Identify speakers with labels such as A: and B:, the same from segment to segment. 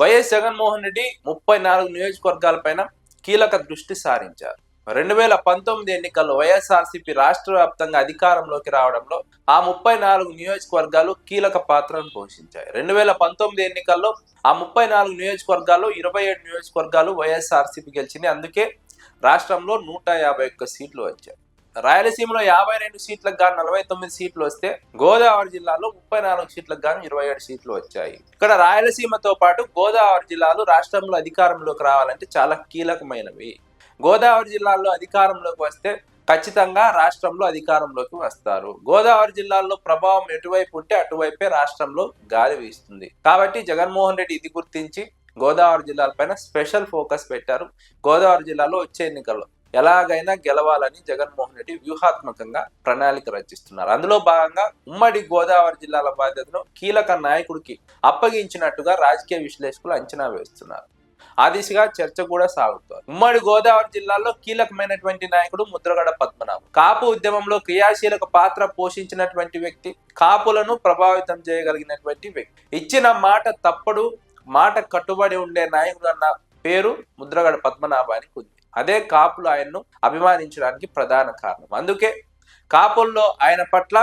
A: YS Jaganmohan Reddy 34 నియోజకవర్గాలపైన కీలక దృష్టి సారించారు. 2019 ఎన్నికల్లో వైఎస్ఆర్సీపీ రాష్ట్ర వ్యాప్తంగా అధికారంలోకి రావడంలో ఆ 34 నియోజకవర్గాలు కీలక పాత్రను పోషించాయి. 2019 ఎన్నికల్లో ఆ 34 నియోజకవర్గాల్లో 27 నియోజకవర్గాలు వైఎస్ఆర్సీపీ గెలిచింది. అందుకే రాష్ట్రంలో 151 సీట్లు వచ్చాయి. రాయలసీమలో 52 సీట్లకు గాను 49 సీట్లు వస్తే గోదావరి జిల్లాలో 34 సీట్లకు గాను 27 సీట్లు వచ్చాయి. ఇక్కడ రాయలసీమతో పాటు గోదావరి జిల్లాలు రాష్ట్రంలో అధికారంలోకి రావాలంటే చాలా కీలకమైనవి. గోదావరి జిల్లాల్లో అధికారంలోకి వస్తే ఖచ్చితంగా రాష్ట్రంలో అధికారంలోకి వస్తారు. గోదావరి జిల్లాల్లో ప్రభావం ఎటువైపు ఉంటే అటువైపే రాష్ట్రంలో గాలి వీస్తుంది. కాబట్టి జగన్మోహన్ రెడ్డి ఇది గుర్తించి గోదావరి జిల్లాలపైన స్పెషల్ ఫోకస్ పెట్టారు. గోదావరి జిల్లాలో వచ్చే ఎన్నికల్లో ఎలాగైనా గెలవాలని జగన్మోహన్ రెడ్డి వ్యూహాత్మకంగా ప్రణాళిక రచిస్తున్నారు. అందులో భాగంగా ఉమ్మడి గోదావరి జిల్లాల బాధ్యతను కీలక నాయకుడికి అప్పగించినట్టుగా రాజకీయ విశ్లేషకులు అంచనా వేస్తున్నారు. ఆ దిశగా చర్చ కూడా సాగుతోంది. ఉమ్మడి గోదావరి జిల్లాలో కీలకమైనటువంటి నాయకుడు ముద్రగడ పద్మనాభం. కాపు ఉద్యమంలో క్రియాశీలక పాత్ర పోషించినటువంటి వ్యక్తి, కాపులను ప్రభావితం చేయగలిగినటువంటి వ్యక్తి. ఇచ్చిన మాట తప్పుడు, మాట కట్టుబడి ఉండే నాయకుడు అన్న పేరు ముద్రగడ పద్మనాభానికి ఉంది. అదే కాపులు ఆయన్ను అభిమానించడానికి ప్రధాన కారణం. అందుకే కాపుల్లో ఆయన పట్ల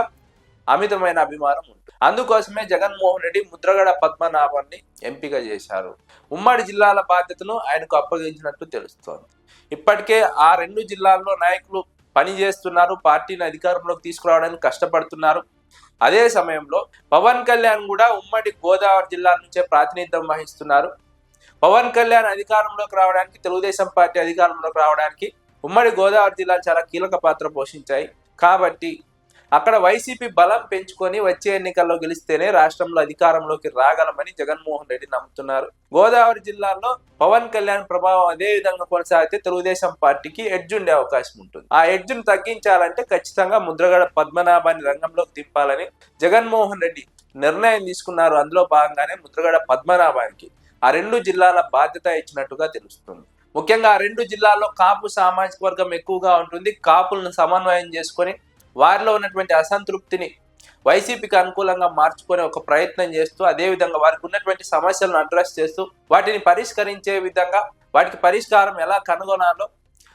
A: అమితమైన అభిమానం ఉంటుంది. అందుకోసమే జగన్మోహన్ రెడ్డి ముద్రగడ పద్మనాభాన్ని ఎంపిక చేశారు. ఉమ్మడి జిల్లాల బాధ్యతను ఆయనకు అప్పగించినట్టు తెలుస్తోంది. ఇప్పటికే ఆ 2 జిల్లాల్లో నాయకులు పనిచేస్తున్నారు, పార్టీని అధికారంలోకి తీసుకురావడానికి కష్టపడుతున్నారు. అదే సమయంలో పవన్ కళ్యాణ్ కూడా ఉమ్మడి గోదావరి జిల్లా నుంచే ప్రాతినిధ్యం వహిస్తున్నారు. పవన్ కళ్యాణ్ అధికారంలోకి రావడానికి, తెలుగుదేశం పార్టీ అధికారంలోకి రావడానికి ఉమ్మడి గోదావరి జిల్లాలు చాలా కీలక పాత్ర పోషించాయి. కాబట్టి అక్కడ వైసీపీ బలం పెంచుకొని వచ్చే ఎన్నికల్లో గెలిస్తేనే రాష్ట్రంలో అధికారంలోకి రాగలమని జగన్మోహన్ రెడ్డి నమ్ముతున్నారు. గోదావరి జిల్లాలో పవన్ కళ్యాణ్ ప్రభావం అదే విధంగా కొనసాగితే తెలుగుదేశం పార్టీకి ఎడ్జ్ ఉండే అవకాశం ఉంటుంది. ఆ ఎడ్జ్ను తగ్గించాలంటే ఖచ్చితంగా ముద్రగడ పద్మనాభాన్ని రంగంలోకి దింపాలని జగన్మోహన్ రెడ్డి నిర్ణయం తీసుకున్నారు. అందులో భాగంగానే ముద్రగడ పద్మనాభానికి ఆ 2 జిల్లాల బాధ్యత ఇచ్చినట్టుగా తెలుస్తుంది. ముఖ్యంగా ఆ 2 జిల్లాల్లో కాపు సామాజిక వర్గం ఎక్కువగా ఉంటుంది. కాపులను సమన్వయం చేసుకొని వారిలో ఉన్నటువంటి అసంతృప్తిని వైసీపీకి అనుకూలంగా మార్చుకునే ఒక ప్రయత్నం చేస్తూ, అదేవిధంగా వారికి ఉన్నటువంటి సమస్యలను అడ్రస్ చేస్తూ వాటిని పరిష్కరించే విధంగా, వాటికి పరిష్కారం ఎలా కనుగొనాలో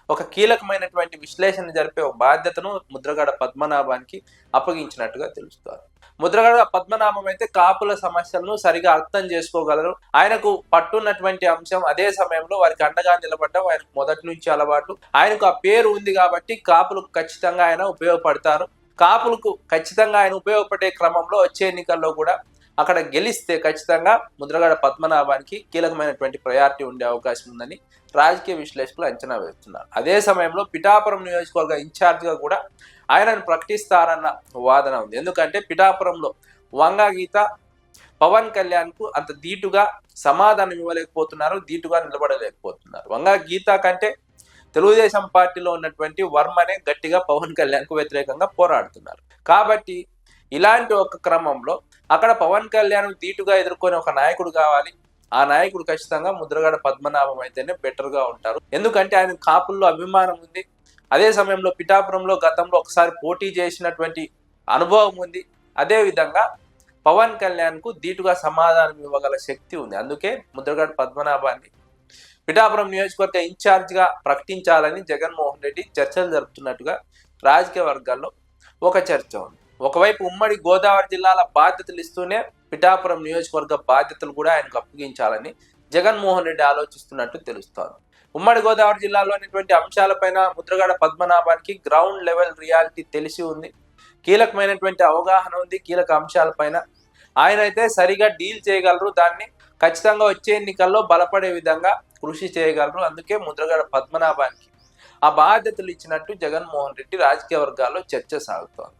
A: ఒక కీలకమైనటువంటి విశ్లేషణ జరిపే ఒక బాధ్యతను ముద్రగడ పద్మనాభానికి అప్పగించినట్టుగా తెలుస్తారు. ముద్రగడ పద్మనాభం అయితే కాపుల సమస్యలను సరిగా అర్థం చేసుకోగలరు. ఆయనకు పట్టున్నటువంటి అంశం, అదే సమయంలో వారికి అండగా నిలబడ్డం ఆయనకు మొదటి నుంచి అలవాటు. ఆయనకు ఆ పేరు ఉంది కాబట్టి కాపులకు ఖచ్చితంగా ఆయన ఉపయోగపడతారు. కాపులకు ఖచ్చితంగా ఆయన ఉపయోగపడే క్రమంలో వచ్చే ఎన్నికల్లో కూడా అక్కడ గెలిస్తే ఖచ్చితంగా ముద్రగడ పద్మనాభానికి కీలకమైనటువంటి ప్రయారిటీ ఉండే అవకాశం ఉందని రాజకీయ విశ్లేషకులు అంచనా వేస్తున్నారు. అదే సమయంలో పిఠాపురం నియోజకవర్గ ఇన్ఛార్జిగా కూడా ఆయనను ప్రకటిస్తారన్న వాదన ఉంది. ఎందుకంటే పిఠాపురంలో వంగా గీత పవన్ కళ్యాణ్కు అంత ధీటుగా సమాధానం ఇవ్వలేకపోతున్నారు, ధీటుగా నిలబడలేకపోతున్నారు. వంగా గీత కంటే తెలుగుదేశం పార్టీలో ఉన్నటువంటి వర్మనే గట్టిగా పవన్ కళ్యాణ్కు వ్యతిరేకంగా పోరాడుతున్నారు. కాబట్టి ఇలాంటి ఒక క్రమంలో అక్కడ పవన్ కళ్యాణ్ ధీటుగా ఎదుర్కొనే ఒక నాయకుడు కావాలి. ఆ నాయకుడు ఖచ్చితంగా ముద్రగడ పద్మనాభం అయితేనే బెటర్గా ఉంటారు. ఎందుకంటే ఆయన కాపుల్లో అభిమానం ఉంది. అదే సమయంలో పిఠాపురంలో గతంలో ఒకసారి పోటీ చేసినటువంటి అనుభవం ఉంది. అదేవిధంగా పవన్ కళ్యాణ్కు ధీటుగా సమాధానం ఇవ్వగల శక్తి ఉంది. అందుకే ముద్రగడ పద్మనాభాన్ని పిఠాపురం నియోజకవర్గ ఇన్ఛార్జిగా ప్రకటించాలని జగన్మోహన్ రెడ్డి చర్చలు జరుపుతున్నట్టుగా రాజకీయ వర్గాల్లో ఒక చర్చ ఉంది. ఒకవైపు ఉమ్మడి గోదావరి జిల్లాల బాధ్యతలు ఇస్తూనే పిఠాపురం నియోజకవర్గ బాధ్యతలు కూడా ఆయనకు అప్పగించాలని జగన్మోహన్ రెడ్డి ఆలోచిస్తున్నట్టు తెలుస్తోంది. ఉమ్మడి గోదావరి జిల్లాలో ఉన్నటువంటి అంశాలపైన ముద్రగడ పద్మనాభానికి గ్రౌండ్ లెవెల్ రియాలిటీ తెలిసి ఉంది, కీలకమైనటువంటి అవగాహన ఉంది. కీలక అంశాలపైన ఆయన అయితే సరిగా డీల్ చేయగలరు. దాన్ని ఖచ్చితంగా వచ్చే ఎన్నికల్లో బలపడే విధంగా కృషి చేయగలరు. అందుకే ముద్రగడ పద్మనాభానికి ఆ బాధ్యతలు ఇచ్చినట్టు జగన్మోహన్ రెడ్డి రాజకీయ వర్గాల్లో చర్చ సాగుతోంది.